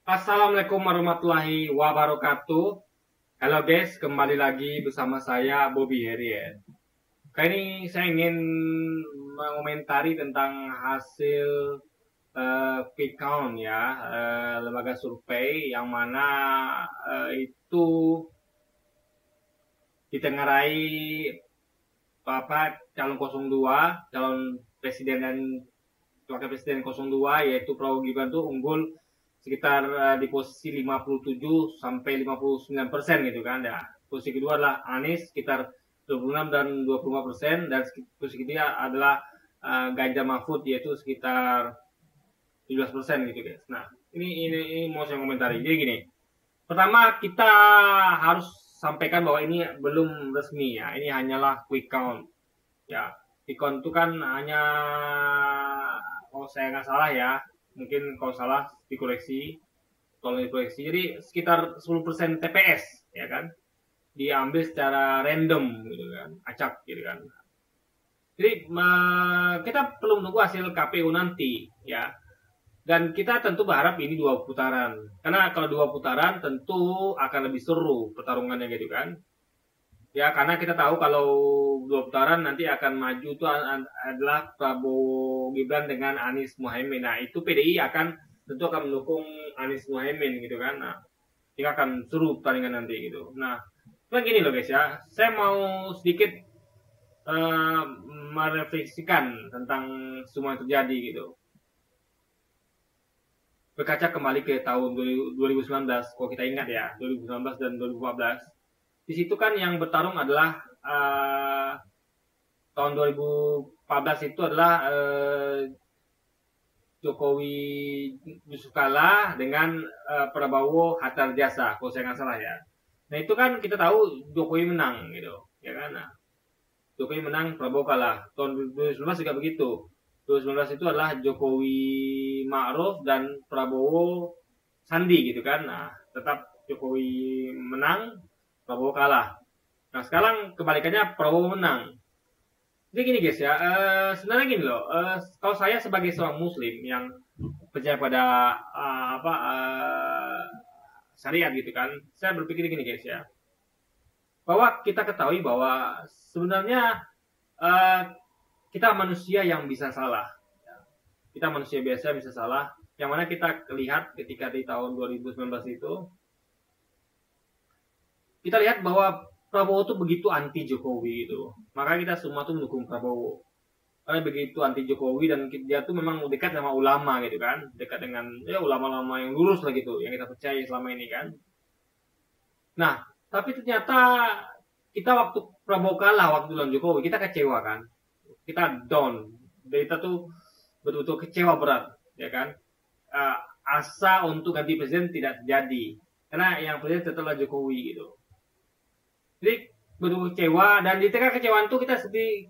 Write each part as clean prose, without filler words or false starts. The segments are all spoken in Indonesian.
Assalamualaikum warahmatullahi wabarakatuh. Halo guys, kembali lagi bersama saya Bobby Herian. Kali ini saya ingin mengomentari tentang hasil quick count ya, lembaga survei yang mana itu ditengarai calon 02, calon presiden dan wakil presiden 02 yaitu Prabowo Gibran itu unggul sekitar di posisi 57 sampai 59% gitu kan ya. Posisi kedua adalah Anies sekitar 26 dan 25%, dan posisi ketiga adalah Ganjar Mahfud yaitu sekitar 17% gitu guys. Nah, ini mau saya komentari. Jadi gini. Pertama, kita harus sampaikan bahwa ini belum resmi ya. Ini hanyalah quick count. Ya, quick count itu kan hanya, kalau saya nggak salah ya, mungkin kalau salah dikoreksi, tolong dikoreksi. Jadi sekitar 10% TPS ya kan, diambil secara random gitu kan, acak gitu kan. Jadi kita perlu menunggu hasil KPU nanti ya, dan kita tentu berharap ini 2 putaran, karena kalau 2 putaran tentu akan lebih seru pertarungannya gitu kan ya, karena kita tahu kalau 2 putaran nanti akan maju itu adalah Prabowo Gibran dengan Anies Muhaimin. Nah, itu PDI tentu akan mendukung Anies Muhaimin gitu kan. Nah, ini akan seru pertandingan nanti gitu. Nah, cuma gini loh guys ya, saya mau sedikit merefleksikan tentang semua yang terjadi gitu. Berkaca kembali ke tahun 2019, kalau kita ingat ya, 2019 dan 2014. Di situ kan yang bertarung adalah tahun 2014 itu adalah Jokowi Yusuf Kala dengan Prabowo Hatta Rajasa, kalau saya nggak salah ya. Nah, itu kan kita tahu Jokowi menang gitu, ya kan? Nah, Jokowi menang, Prabowo kalah. Tahun 2019 juga begitu. 2019 itu adalah Jokowi Ma'ruf dan Prabowo Sandi gitu kan. Nah, tetap Jokowi menang, Prabowo kalah. Nah, sekarang kebalikannya, Prabowo menang. Jadi gini guys ya, sebenarnya gini loh, kalau saya sebagai seorang muslim yang percaya pada syariat gitu kan, saya berpikir gini guys ya, bahwa kita ketahui bahwa sebenarnya kita manusia yang bisa salah. Kita manusia biasa bisa salah, yang mana kita lihat ketika di tahun 2019 itu, kita lihat bahwa Prabowo tuh begitu anti Jokowi gitu. Maka kita semua tuh mendukung Prabowo. Karena begitu anti Jokowi, dan dia tuh memang dekat sama ulama gitu kan. Dekat dengan ya ulama-ulama yang lurus lah gitu, yang kita percaya selama ini kan. Nah, tapi ternyata kita waktu Prabowo kalah waktu lawan Jokowi, kita kecewa kan. Kita down. Kita tuh betul-betul kecewa berat, ya kan. Asa untuk ganti presiden tidak terjadi. Karena yang presiden tetaplah Jokowi gitu. Jadi betul kecewa, dan di tengah kecewaan itu kita sedih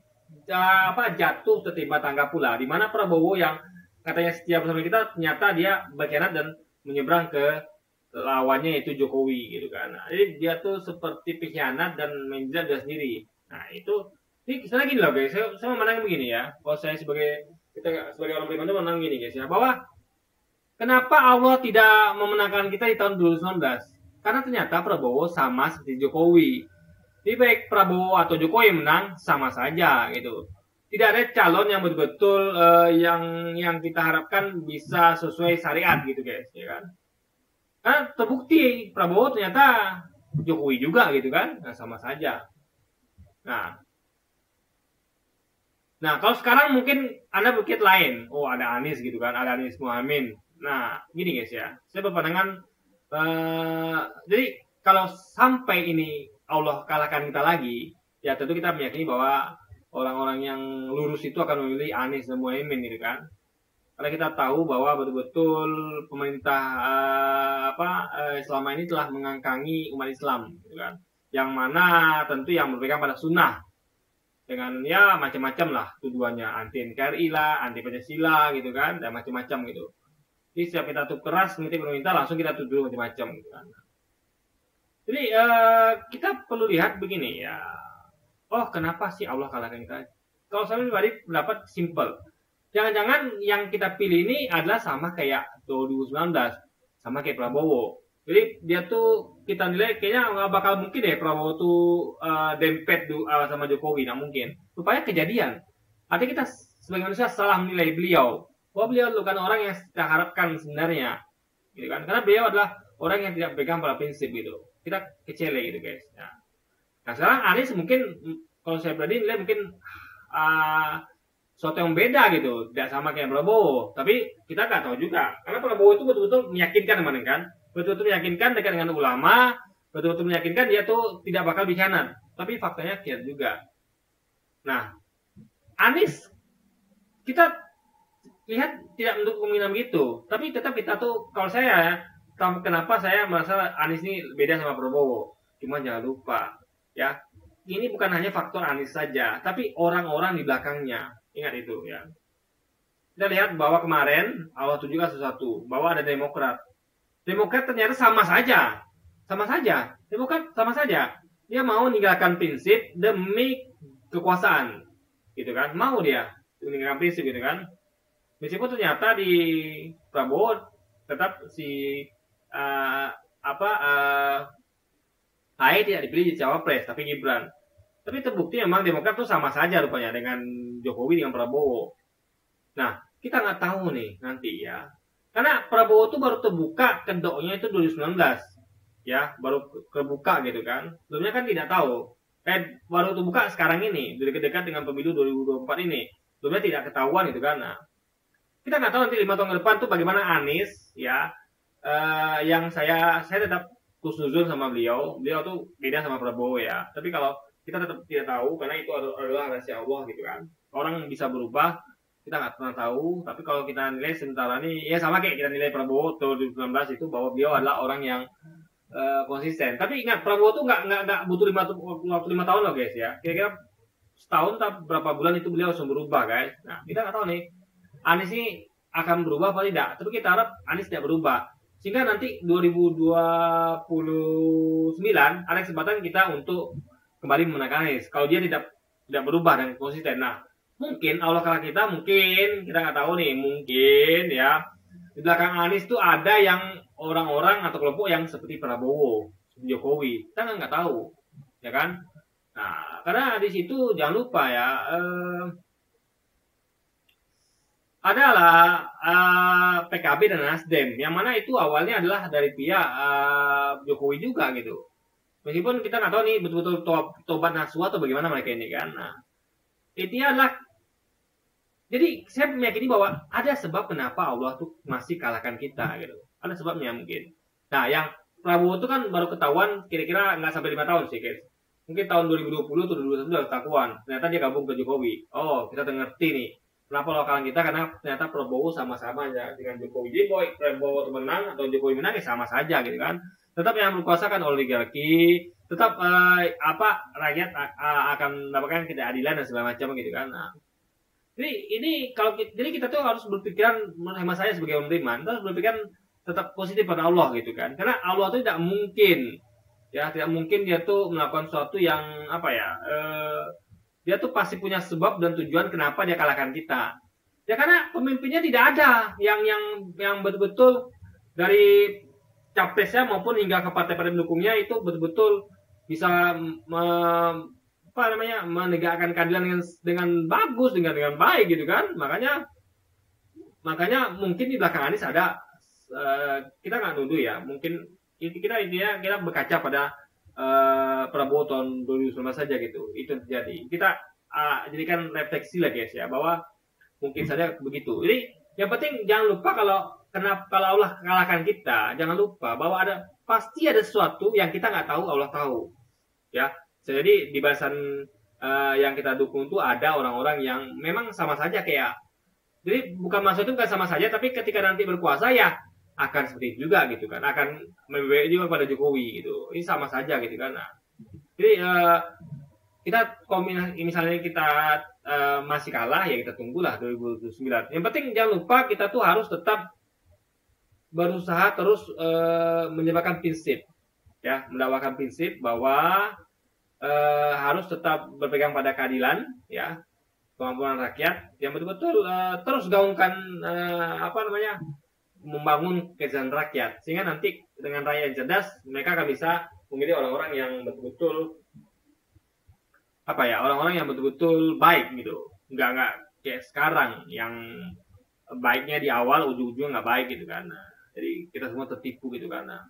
jatuh tertimpa tangga pula, di mana Prabowo yang katanya setia bersama kita, ternyata dia berkhianat dan menyeberang ke lawannya yaitu Jokowi gitu kan. Nah, jadi dia tuh seperti pengkhianat dan menjerat dia sendiri. Nah, itu ini misalnya gini loh guys, saya memandang begini ya, kalau saya kita sebagai orang beriman itu memandang gini guys ya, bahwa kenapa Allah tidak memenangkan kita di tahun 2019? Karena ternyata Prabowo sama seperti Jokowi. Jadi baik Prabowo atau Jokowi menang sama saja gitu. Tidak ada calon yang betul-betul yang kita harapkan bisa sesuai syariat gitu guys, ya kan? Karena terbukti Prabowo ternyata Jokowi juga gitu kan, nah, sama saja. Nah kalau sekarang mungkin Anda berpikir lain, oh ada Anies gitu kan, ada Anies Muhaimin. Nah gini guys ya, saya berpandangan jadi kalau sampai ini Allah kalahkan kita lagi, ya tentu kita meyakini bahwa orang-orang yang lurus itu akan memilih Anies dan Muhaimin gitu kan. Karena kita tahu bahwa betul-betul pemerintah selama ini telah mengangkangi umat Islam gitu kan. Yang mana tentu yang berpegang pada sunnah, dengan ya macam-macam lah tuduhannya, anti NKRI lah, anti Pancasila gitu kan, dan macam-macam gitu. Jadi setiap kita tuh keras mengkritik pemerintah, langsung kita tuduh macam-macam gitu kan. Jadi kita perlu lihat begini ya. Oh, kenapa sih Allah kalahkan kita? Kalau saya pribadi pendapat simple. Jangan-jangan yang kita pilih ini adalah sama kayak 2019. sama kayak Prabowo. Jadi dia tuh kita nilai kayaknya nggak bakal mungkin deh Prabowo tuh dempet sama Jokowi, nggak mungkin. Rupanya kejadian. Artinya kita sebagai manusia salah menilai beliau. Bahwa beliau bukan orang yang kita harapkan sebenarnya, gitu kan? Karena beliau adalah orang yang tidak pegang pada prinsip gitu. Kita kecele gitu guys. Nah sekarang Anies mungkin kalau saya pribadi nilai mungkin sesuatu yang beda gitu, tidak sama kayak Prabowo. Tapi kita nggak tahu juga, karena Prabowo itu betul-betul meyakinkan teman kan, betul-betul meyakinkan dekat dengan ulama, betul-betul meyakinkan dia tuh tidak bakal dikhianat. Tapi faktanya kiat juga. Nah, Anies kita lihat tidak mendukung kemungkinan begitu, tapi tetap kita tuh kalau saya kenapa saya merasa Anies ini beda sama Prabowo. Cuma jangan lupa ya, ini bukan hanya faktor Anies saja, tapi orang-orang di belakangnya. Ingat itu ya. Kita lihat bahwa kemarin Allah tunjukkan sesuatu, bahwa ada Demokrat. Demokrat ternyata sama saja. Sama saja. Demokrat sama saja. Dia mau meninggalkan prinsip demi kekuasaan. Gitu kan? Mau dia meninggalkan prinsip gitu kan? Meskipun ternyata di Prabowo tetap si Ahy tidak dipilih jadi cawapres, tapi Gibran. Tapi terbukti memang Demokrat itu sama saja rupanya dengan Jokowi dengan Prabowo. Nah, kita nggak tahu nih nanti ya. Karena Prabowo itu baru terbuka kedoknya itu 2019. Ya, baru terbuka gitu kan. Sebelumnya kan tidak tahu. Baru terbuka sekarang ini, dekat-dekat dengan pemilu 2024 ini. Sebelumnya tidak ketahuan gitu kan. Nah, kita nggak tahu nanti 5 tahun ke depan tuh bagaimana Anies ya. Yang saya tetap khusnuzon sama beliau tuh beda sama Prabowo ya. Tapi kalau kita tetap tidak tahu karena itu adalah rahasia Allah gitu kan. Orang bisa berubah, kita nggak pernah tahu. Tapi kalau kita nilai sementara ini ya sama kayak kita nilai Prabowo tahun 2019 itu bahwa beliau adalah orang yang konsisten. Tapi ingat Prabowo tuh nggak butuh 5 tahun loh guys ya. Kira-kira setahun atau berapa bulan itu beliau langsung berubah guys. Nah kita nggak tahu nih Anies ini akan berubah atau tidak. Tapi kita harap Anies tidak berubah. Sehingga nanti 2029 ada kesempatan kita untuk kembali memenangkan Anies. Kalau dia tidak berubah dan konsisten. Nah, mungkin Allah kalah kita, mungkin kita nggak tahu nih, mungkin ya di belakang Anies tuh ada yang orang-orang atau kelompok yang seperti Prabowo, Jokowi. Kita nggak tahu, ya kan? Nah, karena di situ jangan lupa ya. Adalah PKB dan Nasdem, yang mana itu awalnya adalah dari pihak Jokowi juga gitu. Meskipun kita nggak tahu nih betul-betul tobat nasuha atau bagaimana mereka ini kan. Nah, intinya adalah, jadi saya meyakini bahwa ada sebab kenapa Allah tuh masih kalahkan kita gitu. Ada sebabnya mungkin. Nah, yang Prabowo itu kan baru ketahuan kira-kira nggak sampai 5 tahun sih guys. Mungkin tahun 2020 atau 2021 udah ketahuan. Ternyata dia gabung ke Jokowi. Oh, kita ngerti nih. Kenapa lokalan kita? Karena ternyata Prabowo sama-sama ya dengan Jokowi. Jadi Prabowo menang atau Jokowi menang ya sama saja gitu kan. Tetap yang berkuasa kan oligarki, tetap rakyat akan mendapatkan ketidakadilan dan segala macam gitu kan. Nah, jadi jadi kita tuh harus berpikiran, hemat saya sebagai orang beriman, kita harus berpikiran tetap positif pada Allah gitu kan. Karena Allah itu tidak mungkin dia tuh melakukan sesuatu yang dia tuh pasti punya sebab dan tujuan kenapa dia kalahkan kita. Ya karena pemimpinnya tidak ada yang betul-betul dari capresnya maupun hingga ke partai-partai pendukungnya itu betul-betul bisa menegakkan keadilan dengan bagus, dengan baik gitu kan. Makanya mungkin di belakang Anies ada kita nggak nuduh ya, mungkin kita berkaca pada Prabowo tahun 2019 saja gitu, itu terjadi. Kita jadikan refleksi lah guys ya, bahwa mungkin saja begitu. Jadi yang penting jangan lupa kalau Allah kalahkan kita, jangan lupa bahwa pasti ada sesuatu yang kita nggak tahu, Allah tahu ya. Jadi di barisan yang kita dukung itu ada orang-orang yang memang sama saja kayak, jadi bukan maksud itu bukan sama saja, tapi ketika nanti berkuasa ya akan seperti itu juga gitu kan, akan membaik juga pada Jokowi gitu. Ini sama saja gitu kan. Nah, jadi kita misalnya kita masih kalah ya kita tunggulah 2029. Yang penting jangan lupa kita tuh harus tetap berusaha terus menyebarkan prinsip ya, mendakwakan prinsip bahwa harus tetap berpegang pada keadilan ya, kemampuan rakyat yang betul-betul terus gaungkan membangun kesejahteraan rakyat, sehingga nanti dengan rakyat yang cerdas mereka akan bisa memilih orang-orang yang betul-betul orang-orang yang betul-betul baik gitu, nggak kayak sekarang yang baiknya di awal ujung-ujungnya nggak baik gitu kan. Nah, jadi kita semua tertipu gitu kan. Nah,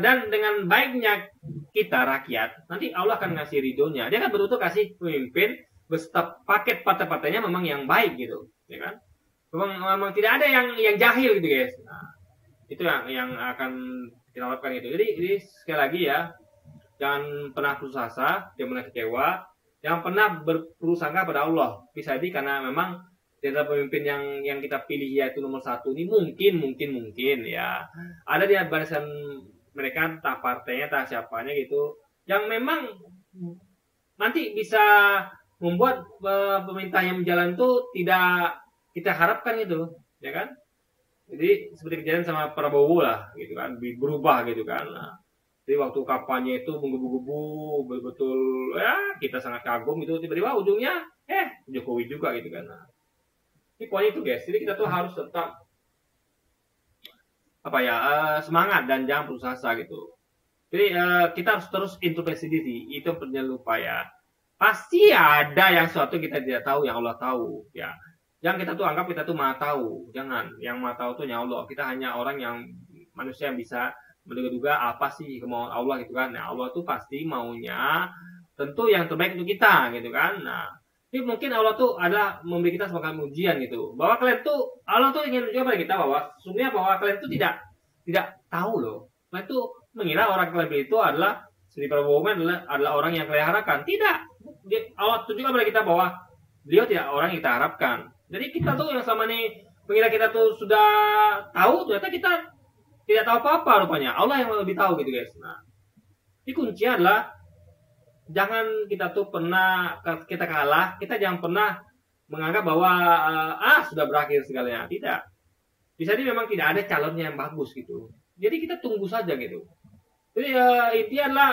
dan dengan baiknya kita rakyat, nanti Allah akan ngasih ridhonya. Dia akan betul-betul kasih pemimpin beserta paket partai-partainya memang yang baik gitu, ya kan? Memang tidak ada yang jahil gitu guys. Nah, itu yang akan kita harapkan gitu. Jadi sekali lagi ya, jangan pernah putus asa, jangan pernah kecewa, jangan pernah berprasangka pada Allah. Bisa jadi karena memang di antara pemimpin yang kita pilih yaitu nomor 1 ini mungkin ya ada di barisan mereka entah partainya entah siapanya gitu yang memang nanti bisa membuat pemerintah yang berjalan itu tidak kita harapkan gitu, ya kan? Jadi seperti kejadian sama Prabowo lah gitu kan, berubah gitu kan. Nah, jadi waktu kampanye itu menggebu-gebu betul ya kita sangat kagum gitu, tiba-tiba ujungnya Jokowi juga gitu kan. Nah, ini poin itu guys. Jadi kita tuh harus tetap semangat dan jangan putus asa gitu. Jadi kita harus terus introspeksi diri. Itu jangan lupa ya. Pasti ada yang suatu kita tidak tahu yang Allah tahu ya. Jangan kita tuh anggap kita tuh maha tahu. Jangan. Yang maha tahu tuh hanya Allah. Kita hanya orang yang manusia yang bisa menduga-duga apa sih kemauan Allah gitu kan. Nah, Allah tuh pasti maunya tentu yang terbaik untuk kita gitu kan. Nah, ini mungkin Allah tuh adalah memberi kita sebagai ujian gitu. Bahwa kalian tuh Allah tuh ingin menunjukkan pada kita bahwa sesungguhnya bahwa kalian tuh tidak tahu loh. Kalian tuh mengira orang kalian itu adalah seperti Prabowo adalah orang yang kalian harapkan. Tidak. Allah tunjukkan pada kita bahwa beliau tidak orang yang kita harapkan. Jadi kita tuh yang selama ini mengira kita tuh sudah tahu, ternyata kita tidak tahu apa-apa rupanya. Allah yang lebih tahu gitu guys. Nah, ini kuncinya adalah jangan kita tuh pernah kita kalah, kita jangan pernah menganggap bahwa sudah berakhir segalanya. Tidak. Bisa jadi memang tidak ada calonnya yang bagus gitu. Jadi kita tunggu saja gitu. Jadi intinya adalah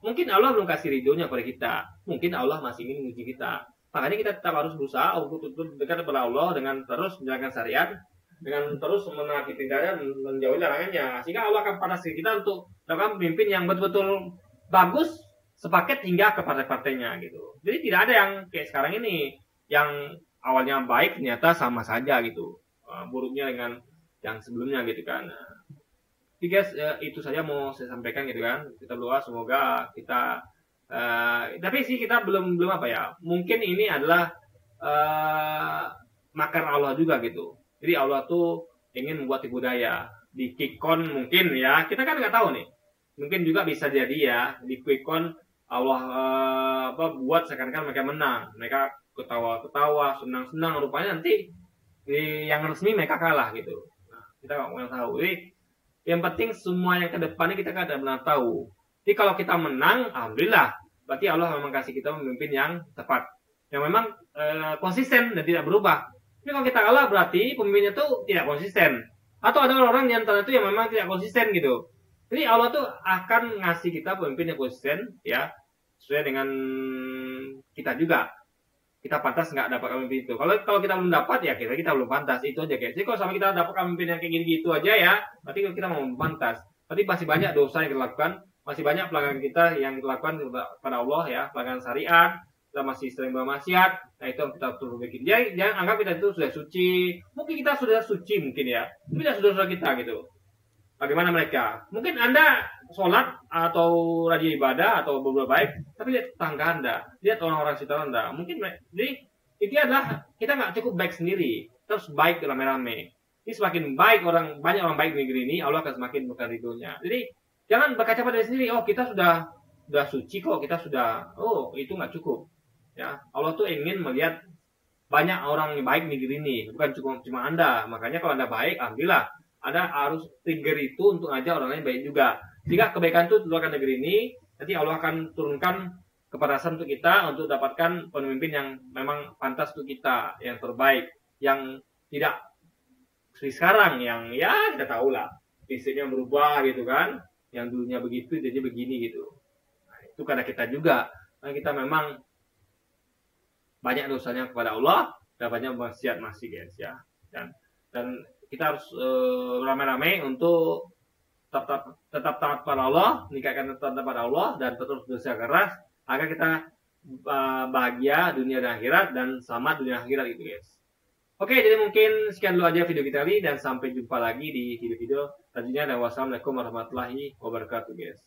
mungkin Allah belum kasih ridhonya pada kita. Mungkin Allah masih ingin menguji kita. Makanya kita tetap harus berusaha untuk dekat kepada Allah dengan terus menjalankan syariat, dengan terus menaati perintahnya dan menjauhi larangannya. Sehingga Allah akan panaskan kita untuk melakukan pemimpin yang betul-betul bagus sepaket hingga ke partai-partainya gitu. Jadi tidak ada yang kayak sekarang ini yang awalnya baik ternyata sama saja gitu. Buruknya dengan yang sebelumnya gitu kan. Jadi guys, itu saja mau saya sampaikan gitu kan. Kita berdoa semoga kita tapi sih kita belum apa ya. Mungkin ini adalah makar Allah juga gitu. Jadi Allah tuh ingin membuat tipu daya di Quickcon mungkin ya. Kita kan nggak tahu nih. Mungkin juga bisa jadi ya di Quickcon Allah buat seakan-akan mereka menang. Mereka ketawa-ketawa, senang-senang. Rupanya nanti yang resmi mereka kalah gitu. Nah, kita nggak mau tahu. Jadi yang penting semua yang ke depannya kita nggak benar tahu. Jadi kalau kita menang, alhamdulillah. Berarti Allah memang kasih kita pemimpin yang tepat. Yang memang konsisten dan tidak berubah. Tapi kalau kita kalah berarti pemimpinnya itu tidak konsisten. Atau ada orang di antara itu yang memang tidak konsisten gitu. Jadi Allah tuh akan ngasih kita pemimpin yang konsisten ya. Sesuai dengan kita juga. Kita pantas nggak dapat pemimpin itu. Kalau kita belum dapat ya kita belum pantas. Itu aja guys. Jadi kalau sama kita dapat pemimpin yang kayak gini-gitu aja ya. Berarti kita mau pantas. Tapi masih banyak dosa yang kita lakukan. Masih banyak pelanggaran kita yang dilakukan kepada Allah ya, pelanggaran syariat, kita masih sering bermaksiat. Nah itu yang kita perlu bikin. Jangan anggap kita itu sudah suci. Mungkin kita sudah suci mungkin ya, tapi tidak sudah kita gitu. Bagaimana mereka? Mungkin Anda sholat atau rajin ibadah atau berbuat baik, tapi lihat tetangga Anda, lihat orang-orang sekitar Anda. Mungkin jadi itu adalah kita nggak cukup baik sendiri, terus baik rame-rame. Ini semakin baik banyak orang baik di negeri ini, Allah akan semakin bukan ridhonya. Jadi jangan berkaca pada diri sendiri, kita sudah suci kok, kita sudah, itu nggak cukup. Ya, Allah tuh ingin melihat banyak orang yang baik di negeri ini, bukan cuma Anda. Makanya kalau Anda baik, alhamdulillah, Anda harus trigger itu untuk ngajak orang lain baik juga. Jika kebaikan itu keluarkan negeri ini, nanti Allah akan turunkan keparasan untuk kita untuk dapatkan pemimpin yang memang pantas untuk kita, yang terbaik, yang tidak seperti sekarang, yang ya kita tahu lah, prinsipnya berubah gitu kan. Yang dulunya begitu jadi begini gitu. Nah, itu karena kita juga, karena kita memang banyak dosanya kepada Allah dapatnya maksiat masih guys ya. Dan kita harus ramai-ramai untuk tetap taat pada Allah, nikahkan taat pada Allah, dan terus berusaha keras agar kita bahagia dunia dan akhirat, dan selamat dunia dan akhirat itu guys. Oke, jadi mungkin sekian dulu aja video kita ini, dan sampai jumpa lagi di video-video selanjutnya, dan wassalamualaikum warahmatullahi wabarakatuh guys.